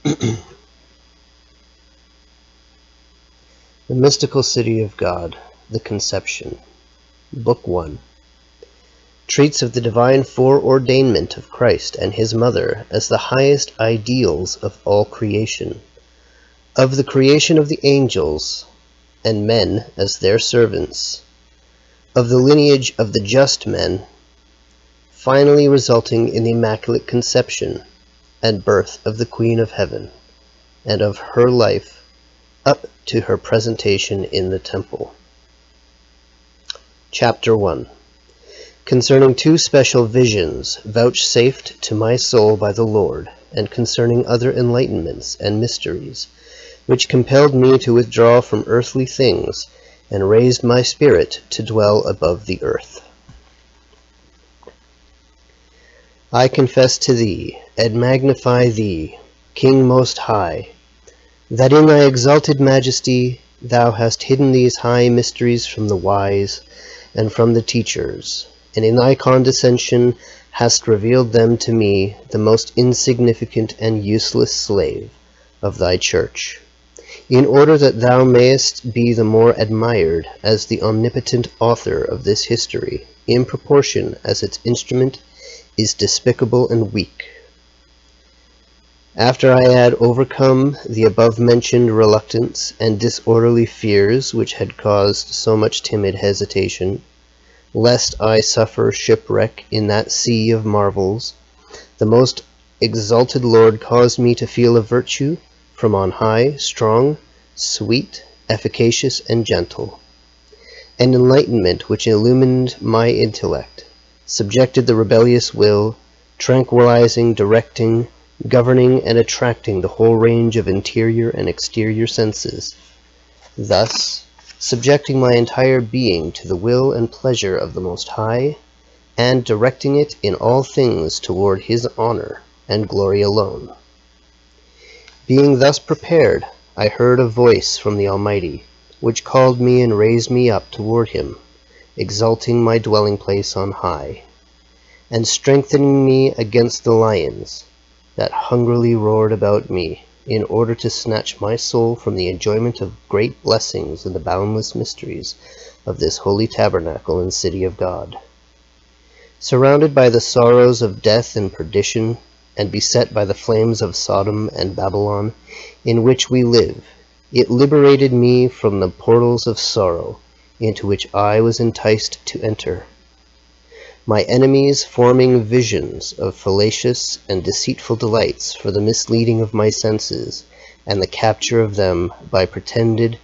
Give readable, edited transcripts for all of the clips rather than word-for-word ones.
The Mystical City of God, the Conception, Book 1, treats of the divine foreordainment of Christ and his mother as the highest ideals of all creation, of the creation of the angels and men as their servants, of the lineage of the just men, finally resulting in the Immaculate Conception and birth of the Queen of Heaven, and of her life up to her presentation in the temple. Chapter 1. Concerning two special visions vouchsafed to my soul by the Lord, and concerning other enlightenments and mysteries, which compelled me to withdraw from earthly things, and raised my spirit to dwell above the earth. I confess to thee, and magnify thee, King Most High, that in thy exalted majesty thou hast hidden these high mysteries from the wise and from the teachers, and in thy condescension hast revealed them to me, the most insignificant and useless slave of thy church, in order that thou mayest be the more admired as the omnipotent author of this history, in proportion as its instrument is despicable and weak. After I had overcome the above-mentioned reluctance and disorderly fears which had caused so much timid hesitation, lest I suffer shipwreck in that sea of marvels, the most exalted Lord caused me to feel a virtue from on high, strong, sweet, efficacious, and gentle, an enlightenment which illumined my intellect, subjected the rebellious will, tranquilizing, directing, governing, and attracting the whole range of interior and exterior senses, thus subjecting my entire being to the will and pleasure of the Most High, and directing it in all things toward his honor and glory alone. Being thus prepared, I heard a voice from the Almighty, which called me and raised me up toward him, exalting my dwelling place on high, and strengthening me against the lions that hungrily roared about me, in order to snatch my soul from the enjoyment of great blessings and the boundless mysteries of this holy tabernacle and city of God. Surrounded by the sorrows of death and perdition, and beset by the flames of Sodom and Babylon, in which we live, it liberated me from the portals of sorrow, into which I was enticed to enter. My enemies forming visions of fallacious and deceitful delights for the misleading of my senses, and the capture of them by pretended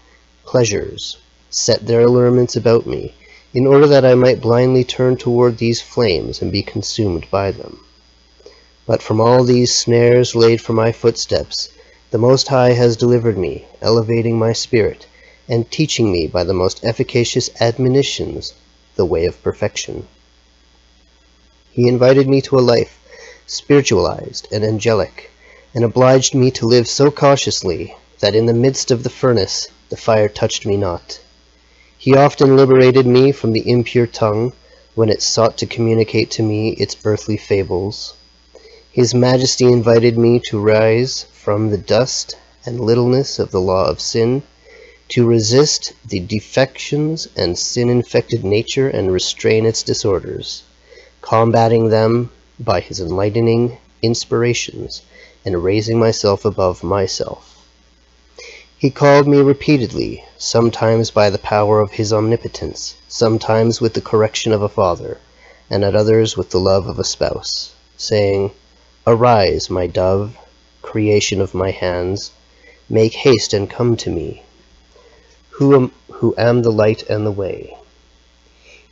pleasures, set their allurements about me, in order that I might blindly turn toward these flames and be consumed by them. But from all these snares laid for my footsteps, the Most High has delivered me, elevating my spirit, and teaching me by the most efficacious admonitions the way of perfection. He invited me to a life spiritualized and angelic, and obliged me to live so cautiously that in the midst of the furnace the fire touched me not. He often liberated me from the impure tongue when it sought to communicate to me its earthly fables. His Majesty invited me to rise from the dust and littleness of the law of sin, to resist the defections and sin-infected nature and restrain its disorders, combating them by his enlightening inspirations and raising myself above myself. He called me repeatedly, sometimes by the power of his omnipotence, sometimes with the correction of a father, and at others with the love of a spouse, saying, "Arise, my dove, creation of my hands, make haste and come to me, who am the light and the way.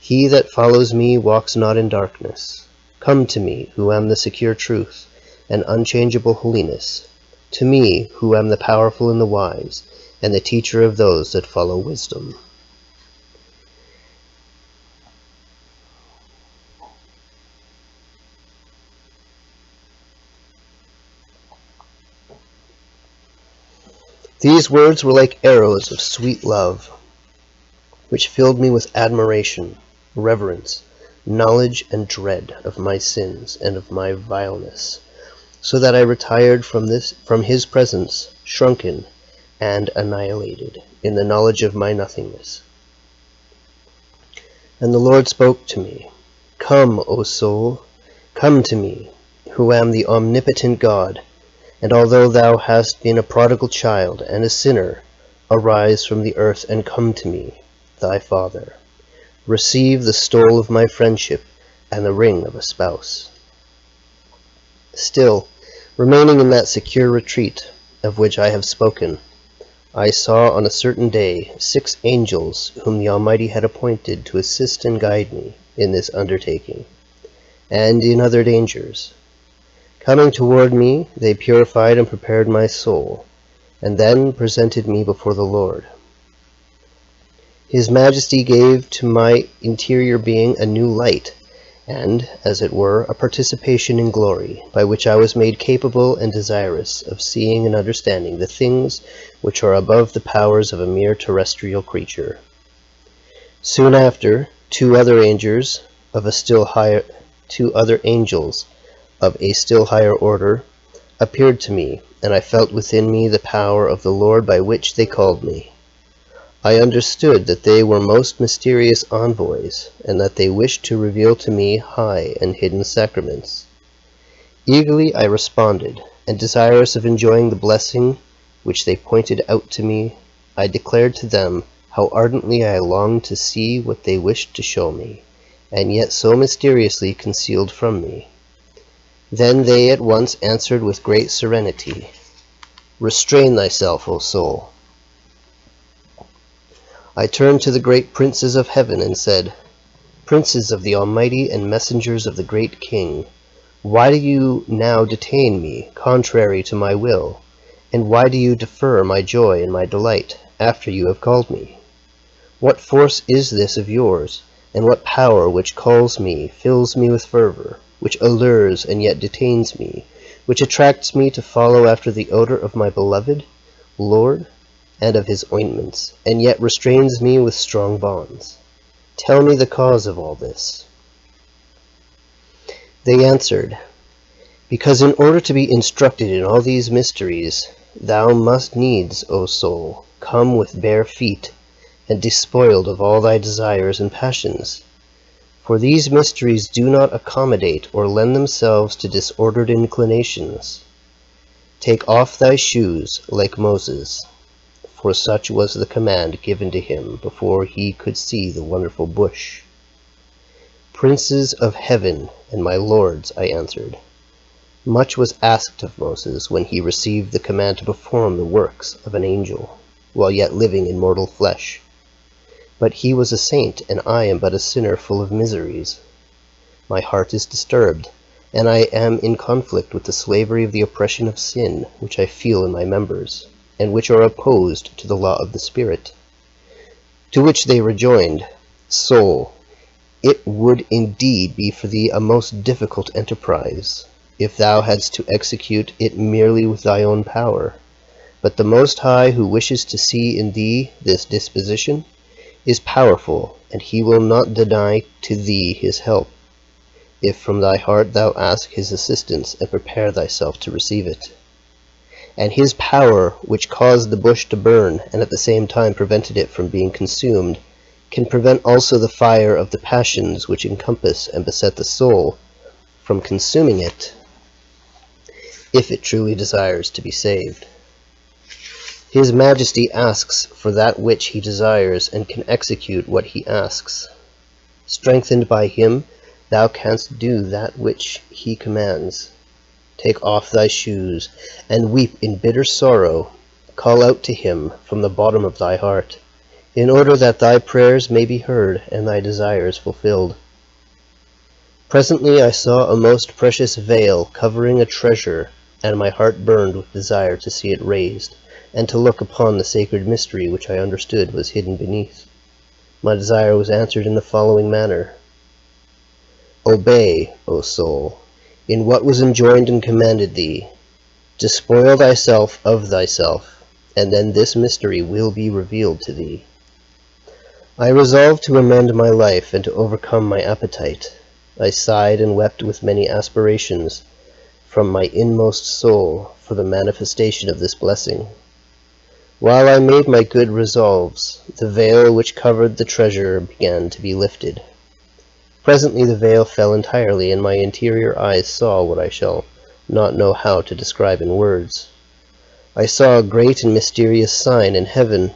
He that follows me walks not in darkness. Come to me, who am the secure truth and unchangeable holiness, to me, who am the powerful and the wise, and the teacher of those that follow wisdom." These words were like arrows of sweet love, which filled me with admiration, reverence, knowledge, and dread of my sins and of my vileness, so that I retired from his presence, shrunken and annihilated in the knowledge of my nothingness. And the Lord spoke to me, "Come, O soul, come to me, who am the omnipotent God, and although thou hast been a prodigal child and a sinner, arise from the earth and come to me, thy Father. Receive the stole of my friendship and the ring of a spouse." Still, remaining in that secure retreat of which I have spoken, I saw on a certain day 6 angels whom the Almighty had appointed to assist and guide me in this undertaking, and in other dangers. Coming toward me, they purified and prepared my soul, and then presented me before the Lord. His Majesty gave to my interior being a new light, and, as it were, a participation in glory, by which I was made capable and desirous of seeing and understanding the things which are above the powers of a mere terrestrial creature. Soon after, 2 other angels of a still higher order appeared to me, and I felt within me the power of the Lord by which they called me. I understood that they were most mysterious envoys, and that they wished to reveal to me high and hidden sacraments. Eagerly I responded, and desirous of enjoying the blessing which they pointed out to me, I declared to them how ardently I longed to see what they wished to show me, and yet so mysteriously concealed from me. Then they at once answered with great serenity, "Restrain thyself, O soul." I turned to the great princes of heaven and said, "Princes of the Almighty and messengers of the great King, why do you now detain me, contrary to my will? And why do you defer my joy and my delight, after you have called me? What force is this of yours, and what power which calls me, fills me with fervor, which allures and yet detains me, which attracts me to follow after the odor of my beloved Lord, and of his ointments, and yet restrains me with strong bonds? Tell me the cause of all this." They answered, "Because in order to be instructed in all these mysteries, thou must needs, O soul, come with bare feet, and despoiled of all thy desires and passions. For these mysteries do not accommodate or lend themselves to disordered inclinations. Take off thy shoes, like Moses, for such was the command given to him before he could see the wonderful bush." "Princes of heaven and my lords," I answered, "much was asked of Moses when he received the command to perform the works of an angel, while yet living in mortal flesh. But he was a saint, and I am but a sinner full of miseries. My heart is disturbed, and I am in conflict with the slavery of the oppression of sin, which I feel in my members, and which are opposed to the law of the Spirit." To which they rejoined, "Soul, it would indeed be for thee a most difficult enterprise, if thou hadst to execute it merely with thy own power. But the Most High, who wishes to see in thee this disposition, is powerful, and he will not deny to thee his help, if from thy heart thou ask his assistance and prepare thyself to receive it. And his power, which caused the bush to burn, and at the same time prevented it from being consumed, can prevent also the fire of the passions which encompass and beset the soul from consuming it, if it truly desires to be saved. His Majesty asks for that which he desires, and can execute what he asks. Strengthened by him, thou canst do that which he commands. Take off thy shoes, and weep in bitter sorrow. Call out to him from the bottom of thy heart, in order that thy prayers may be heard and thy desires fulfilled." Presently I saw a most precious veil covering a treasure, and my heart burned with desire to see it raised, and to look upon the sacred mystery which I understood was hidden beneath. My desire was answered in the following manner: "Obey, O soul, in what was enjoined and commanded thee. Despoil thyself of thyself, and then this mystery will be revealed to thee." I resolved to amend my life and to overcome my appetite. I sighed and wept with many aspirations from my inmost soul for the manifestation of this blessing. While I made my good resolves, the veil which covered the treasure began to be lifted. Presently the veil fell entirely, and my interior eyes saw what I shall not know how to describe in words. I saw a great and mysterious sign in heaven.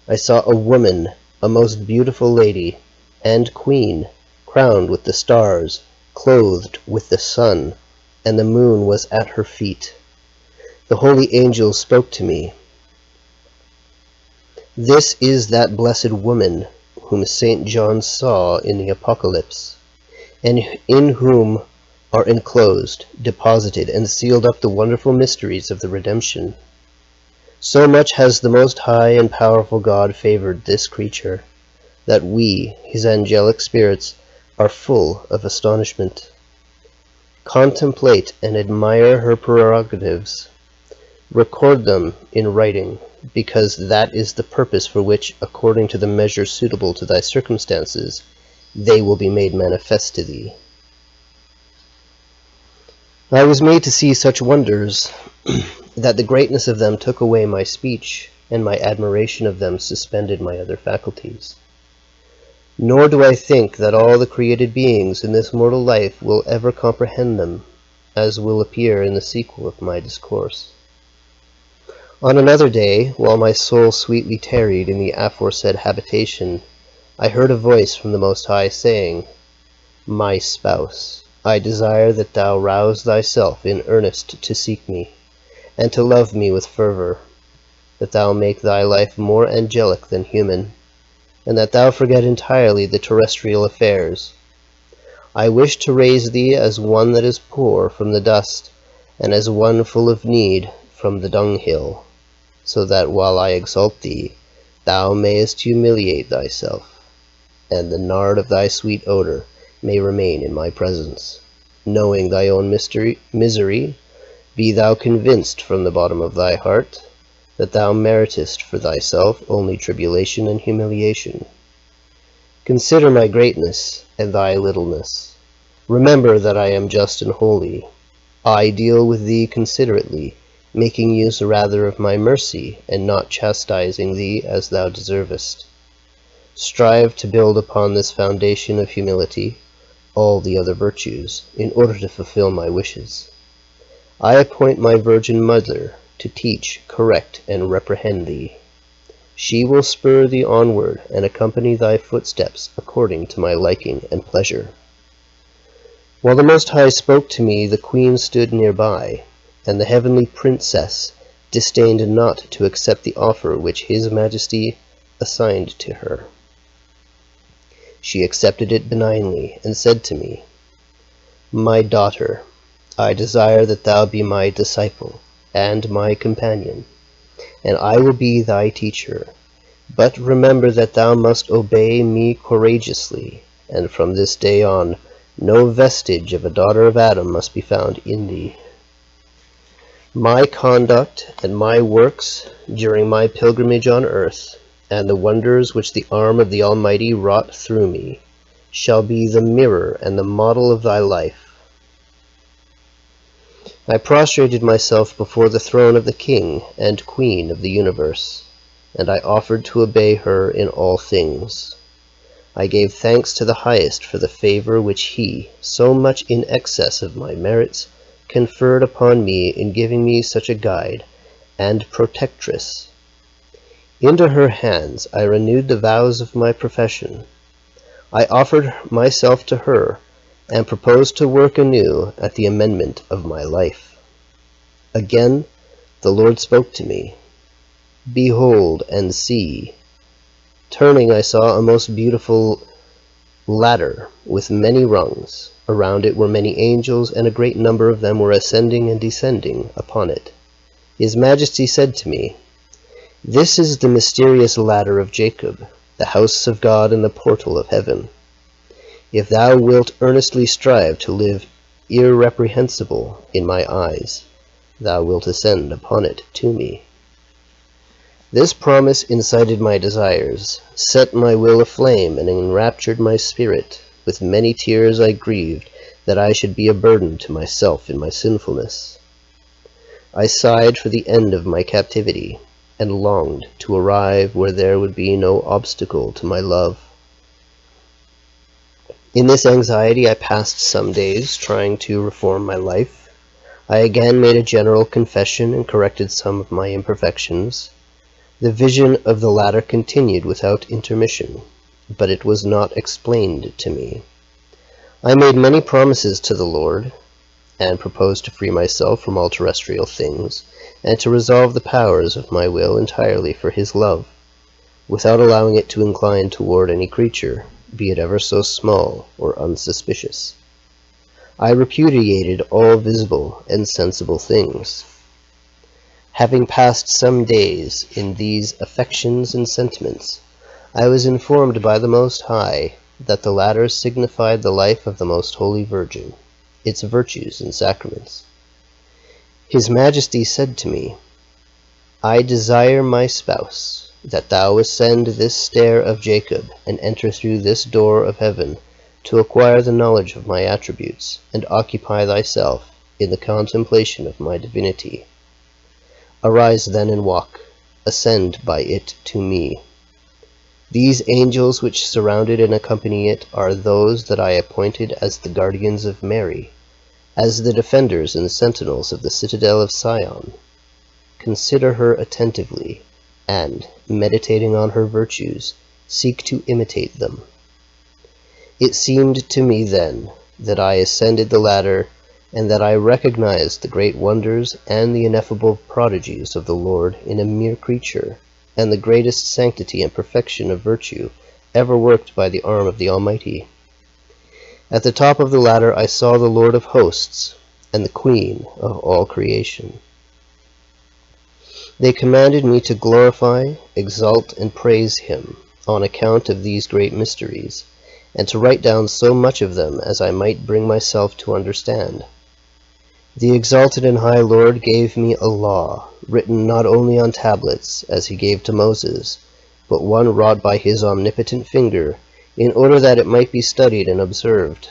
I saw a woman, a most beautiful lady, and queen, crowned with the stars, clothed with the sun, and the moon was at her feet. The holy angels spoke to me. This is that blessed woman whom St. John saw in the Apocalypse, and in whom are enclosed, deposited, and sealed up the wonderful mysteries of the redemption. So much has the most high and powerful God favored this creature, that we, his angelic spirits, are full of astonishment. Contemplate and admire her prerogatives. Record them in writing, because that is the purpose for which, according to the measure suitable to thy circumstances, they will be made manifest to thee. I was made to see such wonders that the greatness of them took away my speech, and my admiration of them suspended my other faculties. Nor do I think that all the created beings in this mortal life will ever comprehend them, as will appear in the sequel of my discourse. On another day, while my soul sweetly tarried in the aforesaid habitation, I heard a voice from the Most High saying, My spouse, I desire that thou rouse thyself in earnest to seek me, and to love me with fervor, that thou make thy life more angelic than human, and that thou forget entirely the terrestrial affairs. I wish to raise thee as one that is poor from the dust, and as one full of need from the dunghill, so that while I exalt thee, thou mayest humiliate thyself, and the nard of thy sweet odor may remain in my presence. Knowing thy own misery, be thou convinced from the bottom of thy heart that thou meritest for thyself only tribulation and humiliation. Consider my greatness and thy littleness. Remember that I am just and holy. I deal with thee considerately, making use rather of my mercy, and not chastising thee as thou deservest. Strive to build upon this foundation of humility all the other virtues, in order to fulfill my wishes. I appoint my Virgin Mother to teach, correct, and reprehend thee. She will spur thee onward, and accompany thy footsteps according to my liking and pleasure. While the Most High spoke to me, the Queen stood nearby, and the heavenly princess disdained not to accept the offer which His Majesty assigned to her. She accepted it benignly, and said to me, My daughter, I desire that thou be my disciple and my companion, and I will be thy teacher. But remember that thou must obey me courageously, and from this day on no vestige of a daughter of Adam must be found in thee. My conduct and my works during my pilgrimage on earth, and the wonders which the arm of the Almighty wrought through me, shall be the mirror and the model of thy life. I prostrated myself before the throne of the King and Queen of the universe, and I offered to obey her in all things. I gave thanks to the Highest for the favor which He, so much in excess of my merits, conferred upon me in giving me such a guide and protectress. Into her hands I renewed the vows of my profession. I offered myself to her, and proposed to work anew at the amendment of my life. Again the Lord spoke to me. Behold and see. Turning, I saw a most beautiful ladder with many rungs. Around it were many angels, and a great number of them were ascending and descending upon it. His Majesty said to me, This is the mysterious ladder of Jacob, the house of God and the portal of heaven. If thou wilt earnestly strive to live irreprehensible in my eyes, thou wilt ascend upon it to me. This promise incited my desires, set my will aflame, and enraptured my spirit. With many tears I grieved that I should be a burden to myself in my sinfulness. I sighed for the end of my captivity, and longed to arrive where there would be no obstacle to my love. In this anxiety I passed some days trying to reform my life. I again made a general confession and corrected some of my imperfections. The vision of the latter continued without intermission, but it was not explained to me. I made many promises to the Lord, and proposed to free myself from all terrestrial things, and to resolve the powers of my will entirely for his love, without allowing it to incline toward any creature, be it ever so small or unsuspicious. I repudiated all visible and sensible things. Having passed some days in these affections and sentiments, I was informed by the Most High that the latter signified the life of the Most Holy Virgin, its virtues and sacraments. His Majesty said to me, "I desire, my spouse, that thou ascend this stair of Jacob and enter through this door of heaven to acquire the knowledge of my attributes and occupy thyself in the contemplation of my divinity. Arise then and walk, ascend by it to me. These angels which surrounded and accompany it are those that I appointed as the guardians of Mary, as the defenders and sentinels of the citadel of Sion. Consider her attentively, and, meditating on her virtues, seek to imitate them." It seemed to me then that I ascended the ladder, and that I recognized the great wonders and the ineffable prodigies of the Lord in a mere creature, and the greatest sanctity and perfection of virtue ever worked by the arm of the Almighty. At the top of the ladder I saw the Lord of hosts and the Queen of all creation. They commanded me to glorify, exalt, and praise him on account of these great mysteries, and to write down so much of them as I might bring myself to understand. The exalted and high Lord gave me a law, written not only on tablets, as he gave to Moses, but one wrought by his omnipotent finger, in order that it might be studied and observed.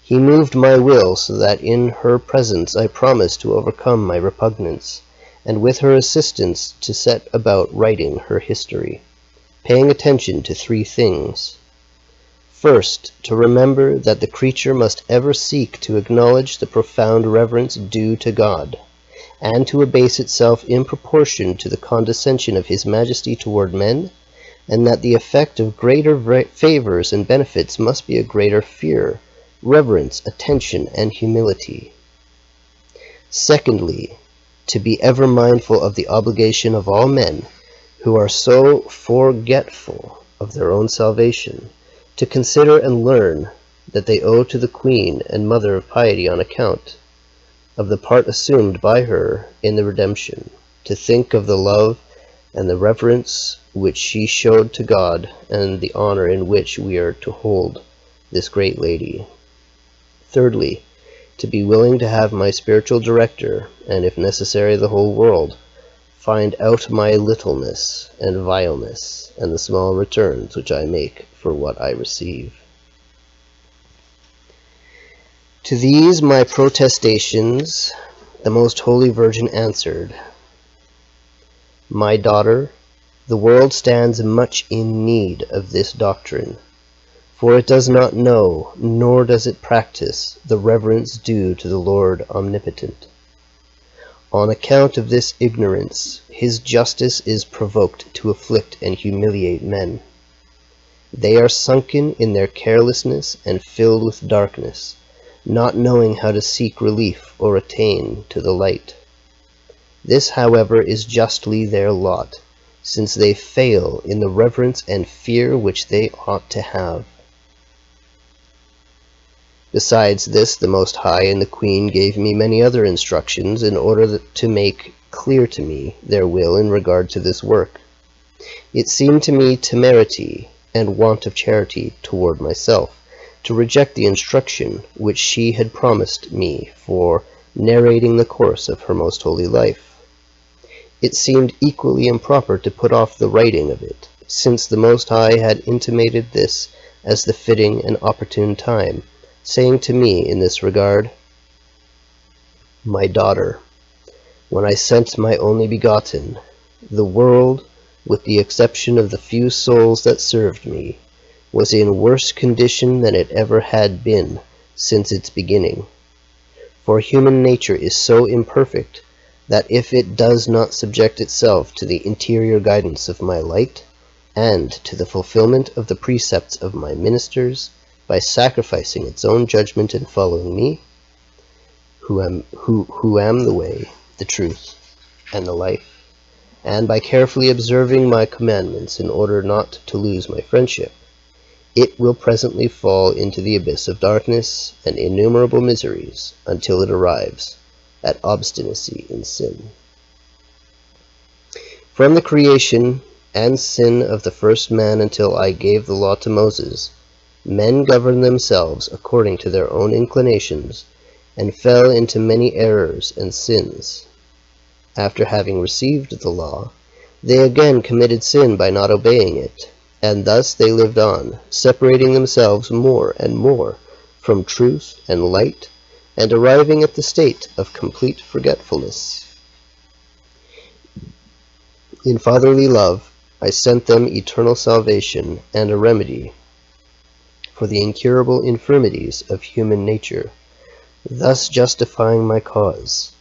He moved my will so that in her presence I promised to overcome my repugnance, and with her assistance to set about writing her history, paying attention to 3 things. First, to remember that the creature must ever seek to acknowledge the profound reverence due to God, and to abase itself in proportion to the condescension of his Majesty toward men, and that the effect of greater favors and benefits must be a greater fear, reverence, attention, and humility. Secondly, to be ever mindful of the obligation of all men who are so forgetful of their own salvation, to consider and learn that they owe to the Queen and Mother of Piety on account of the part assumed by her in the redemption, to think of the love and the reverence which she showed to God, and the honor in which we are to hold this great lady. Thirdly, to be willing to have my spiritual director, and if necessary the whole world, find out my littleness and vileness, and the small returns which I make for what I receive. To these my protestations the Most Holy Virgin answered, "My daughter, the world stands much in need of this doctrine, for it does not know, nor does it practice, the reverence due to the Lord Omnipotent. On account of this ignorance, his justice is provoked to afflict and humiliate men. They are sunken in their carelessness and filled with darkness, not knowing how to seek relief or attain to the light. This, however, is justly their lot, since they fail in the reverence and fear which they ought to have. Besides this, the Most High and the Queen gave me many other instructions in order to make clear to me their will in regard to this work. It seemed to me temerity and want of charity toward myself to reject the instruction which she had promised me for narrating the course of her most holy life. It seemed equally improper to put off the writing of it, since the Most High had intimated this as the fitting and opportune time, saying to me in this regard, "My daughter, when I sent my only begotten, the world, with the exception of the few souls that served me, was in worse condition than it ever had been since its beginning. For human nature is so imperfect that if it does not subject itself to the interior guidance of my light, and to the fulfillment of the precepts of my ministers, by sacrificing its own judgment and following me, who am the way, the truth, and the life, and by carefully observing my commandments in order not to lose my friendship, it will presently fall into the abyss of darkness and innumerable miseries until it arrives at obstinacy in sin." From the creation and sin of the first man until I gave the law to Moses, men governed themselves according to their own inclinations, and fell into many errors and sins. After having received the law, they again committed sin by not obeying it, and thus they lived on, separating themselves more and more from truth and light, and arriving at the state of complete forgetfulness. In fatherly love, I sent them eternal salvation and a remedy for the incurable infirmities of human nature, thus justifying my cause.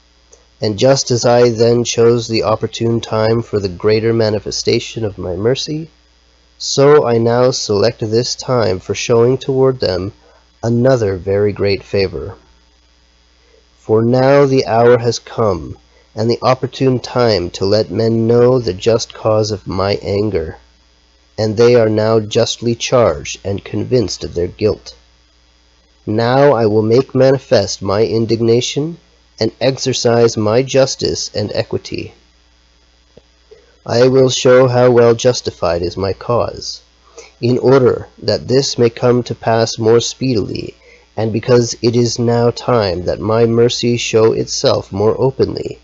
And just as I then chose the opportune time for the greater manifestation of my mercy, so I now select this time for showing toward them another very great favor. For now the hour has come, and the opportune time to let men know the just cause of my anger, and they are now justly charged and convinced of their guilt. Now I will make manifest my indignation and exercise my justice and equity. I will show how well justified is my cause, in order that this may come to pass more speedily, and because it is now time that my mercy show itself more openly,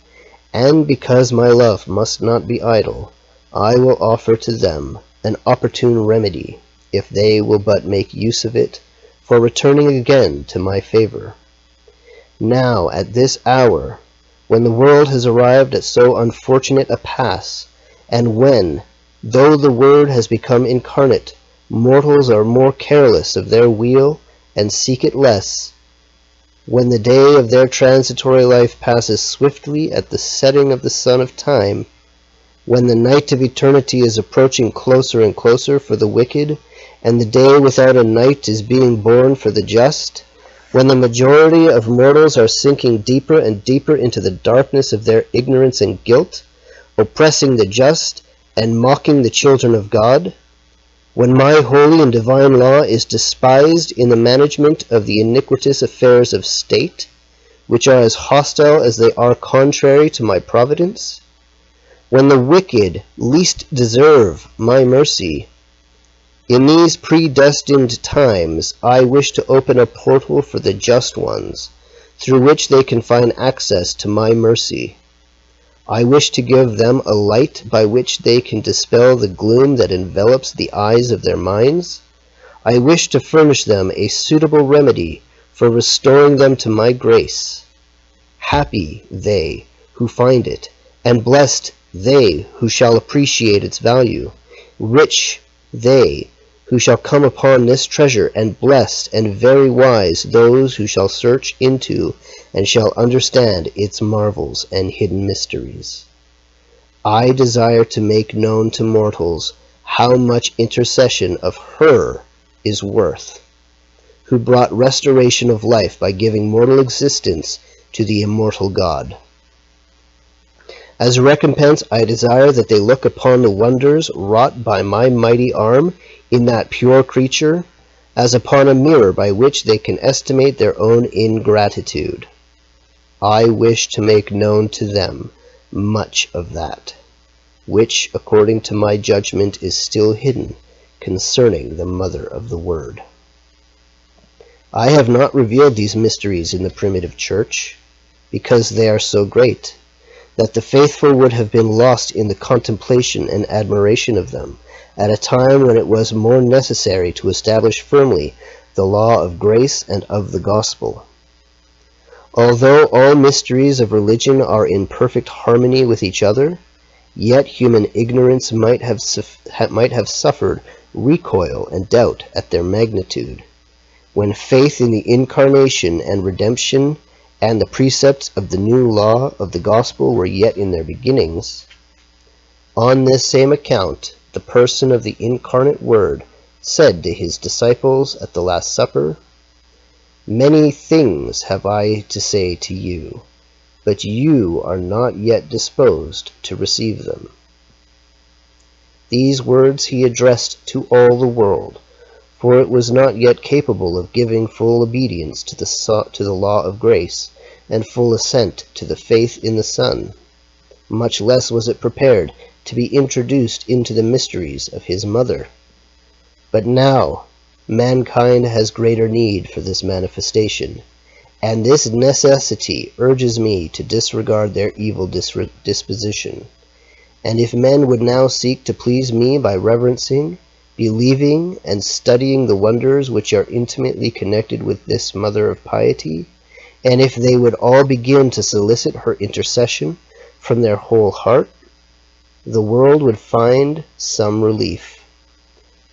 and because my love must not be idle, I will offer to them an opportune remedy, if they will but make use of it, for returning again to my favor. Now, at this hour, when the world has arrived at so unfortunate a pass, and when, though the Word has become incarnate, mortals are more careless of their weal and seek it less, when the day of their transitory life passes swiftly at the setting of the sun of time, when the night of eternity is approaching closer and closer for the wicked, and the day without a night is being born for the just, when the majority of mortals are sinking deeper and deeper into the darkness of their ignorance and guilt, oppressing the just and mocking the children of God, when my holy and divine law is despised in the management of the iniquitous affairs of state, which are as hostile as they are contrary to my providence, when the wicked least deserve my mercy, in these predestined times I wish to open a portal for the just ones, through which they can find access to my mercy. I wish to give them a light by which they can dispel the gloom that envelops the eyes of their minds. I wish to furnish them a suitable remedy for restoring them to my grace. Happy they who find it, and blessed they who shall appreciate its value. Rich they who shall come upon this treasure, and blessed and very wise those who shall search into and shall understand its marvels and hidden mysteries. I desire to make known to mortals how much intercession of her is worth, who brought restoration of life by giving mortal existence to the immortal God. As a recompense, I desire that they look upon the wonders wrought by my mighty arm in that pure creature, as upon a mirror by which they can estimate their own ingratitude. I wish to make known to them much of that, which, according to my judgment, is still hidden concerning the Mother of the Word. I have not revealed these mysteries in the primitive church, because they are so great, that the faithful would have been lost in the contemplation and admiration of them, at a time when it was more necessary to establish firmly the law of grace and of the gospel. Although all mysteries of religion are in perfect harmony with each other, yet human ignorance might have suffered recoil and doubt at their magnitude, when faith in the incarnation and redemption and the precepts of the new law of the gospel were yet in their beginnings. On this same account, the person of the incarnate Word said to his disciples at the Last Supper, "Many things have I to say to you, but you are not yet disposed to receive them." These words he addressed to all the world, for it was not yet capable of giving full obedience to the law of grace and full assent to the faith in the Son. Much less was it prepared to be introduced into the mysteries of his mother. But now mankind has greater need for this manifestation, and this necessity urges me to disregard their evil disposition. And if men would now seek to please me by reverencing, believing, and studying the wonders which are intimately connected with this mother of piety, and if they would all begin to solicit her intercession from their whole heart, the world would find some relief.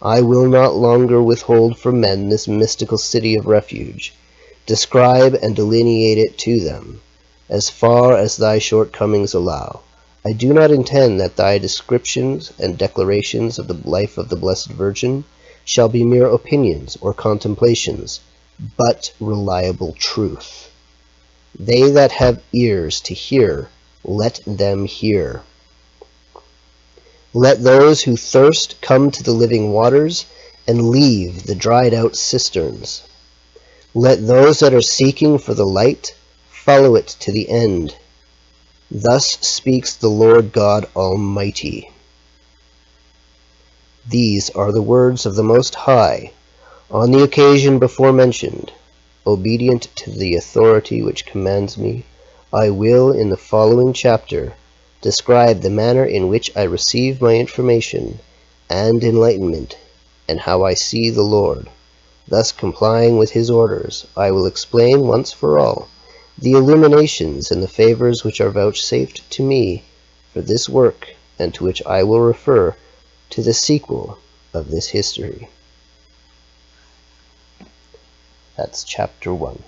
I will not longer withhold from men this mystical city of refuge. Describe and delineate it to them, as far as thy shortcomings allow. I do not intend that thy descriptions and declarations of the life of the Blessed Virgin shall be mere opinions or contemplations, but reliable truth. They that have ears to hear, let them hear. Let those who thirst come to the living waters, and leave the dried-out cisterns. Let those that are seeking for the light follow it to the end. Thus speaks the Lord God Almighty. These are the words of the Most High, on the occasion before mentioned. Obedient to the authority which commands me, I will, in the following chapter, describe the manner in which I receive my information and enlightenment, and how I see the Lord. Thus, complying with his orders, I will explain once for all the illuminations and the favors which are vouchsafed to me for this work, and to which I will refer to the sequel of this history. That's chapter 1.